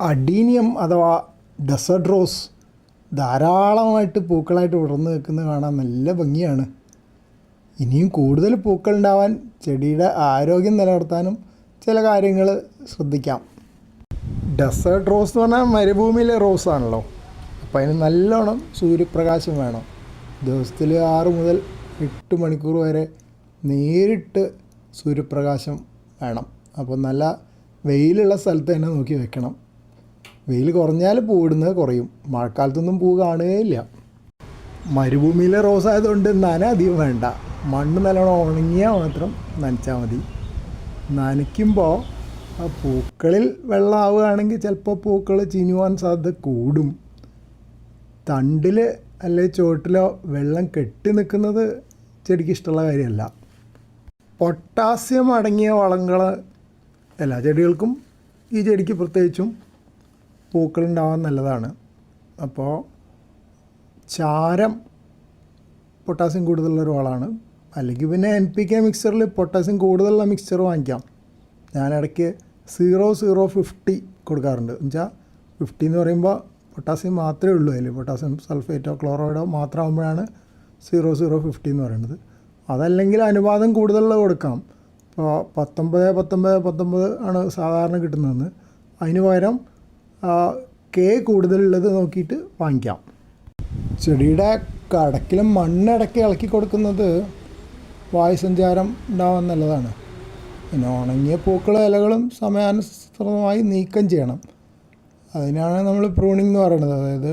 Adenium അഥവാ desert rose ധാരാളമായിട്ട് പൂക്കളായിട്ട് വിടർന്ന് നിൽക്കുന്നത് കാണാൻ നല്ല ഭംഗിയാണ്. ഇനിയും കൂടുതൽ പൂക്കളുണ്ടാവാൻ ചെടിയുടെ ആരോഗ്യം നിലനിർത്താനും ചില കാര്യങ്ങൾ ശ്രദ്ധിക്കാം. ഡെസേർട്ട് റോസ് എന്ന് പറഞ്ഞാൽ മരുഭൂമിയിലെ റോസാണല്ലോ. അപ്പോൾ അതിന് നല്ലോണം സൂര്യപ്രകാശം വേണം. ദിവസത്തിൽ 6 മുതൽ 8 മണിക്കൂർ വരെ നേരിട്ട് സൂര്യപ്രകാശം വേണം. അപ്പോൾ നല്ല വെയിലുള്ള സ്ഥലത്ത് തന്നെ നോക്കി വെക്കണം. വെയിൽ കുറഞ്ഞാൽ പൂവിടുന്നത് കുറയും. മഴക്കാലത്തൊന്നും പൂ കാണുകയില്ല. മരുഭൂമിയിലെ റോസ് ആയതുകൊണ്ട് നന അധികം വേണ്ട. മണ്ണ് നല്ലോണം ഉണങ്ങിയാൽ മാത്രം നനച്ചാൽ മതി. നനയ്ക്കുമ്പോൾ ആ പൂക്കളിൽ വെള്ളമാവുകയാണെങ്കിൽ ചിലപ്പോൾ പൂക്കൾ ചീഞ്ഞുപോകാൻ സാധ്യത കൂടും. തണ്ടിൽ അല്ലെങ്കിൽ ചുവട്ടിലോ വെള്ളം കെട്ടി നിൽക്കുന്നത് ചെടിക്ക് ഇഷ്ടമുള്ള കാര്യമല്ല. പൊട്ടാസ്യം അടങ്ങിയ വളങ്ങൾ എല്ലാ ചെടികൾക്കും ഈ ചെടിക്ക് പ്രത്യേകിച്ചും പൂക്കളുണ്ടാവാൻ നല്ലതാണ്. അപ്പോൾ ചാരം പൊട്ടാസ്യം കൂടുതലുള്ളൊരു വളമാണ്. അല്ലെങ്കിൽ പിന്നെ NPK മിക്സറിൽ പൊട്ടാസ്യം കൂടുതലുള്ള മിക്സർ വാങ്ങിക്കാം. ഞാനിടയ്ക്ക് 0-0-50 കൊടുക്കാറുണ്ട്. എന്നുവെച്ചാൽ 50 എന്ന് പറയുമ്പോൾ പൊട്ടാസ്യം മാത്രമേ ഉള്ളൂ. അതിൽ പൊട്ടാസ്യം സൾഫേറ്റോ ക്ലോറൈഡോ മാത്രമാകുമ്പോഴാണ് 0-0-50 എന്ന് പറയുന്നത്. അതല്ലെങ്കിൽ അനുപാതം കൂടുതലുള്ള കൊടുക്കാം. ഇപ്പോൾ 19-19-19 ആണ് സാധാരണ കിട്ടുന്നതെന്ന്. അതിന് പകരം K കൂടുതലുള്ളത് നോക്കിയിട്ട് വാങ്ങിക്കാം. ചെടിയുടെ കടക്കിലും മണ്ണിടയ്ക്ക് ഇളക്കി കൊടുക്കുന്നത് വായുസഞ്ചാരം ഉണ്ടാവാൻ നല്ലതാണ്. പിന്നെ ഉണങ്ങിയ പൂക്കളും ഇലകളും സമയാനുസൃതമായി നീക്കം ചെയ്യണം. അതിനാണ് നമ്മൾ പ്രൂണിങ് എന്ന് പറയുന്നത്. അതായത്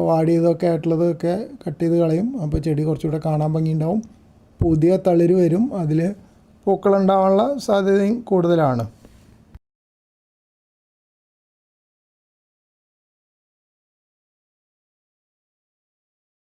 വാടിയതൊക്കെ ആയിട്ടുള്ളതൊക്കെ കട്ട് ചെയ്ത് കളയും. അപ്പോൾ ചെടി കുറച്ചുകൂടെ കാണാൻ ഭംഗിയുണ്ടാവും. പുതിയ തളിര് വരും. അതിൽ പൂക്കളുണ്ടാവാനുള്ള സാധ്യതയും കൂടുതലാണ്.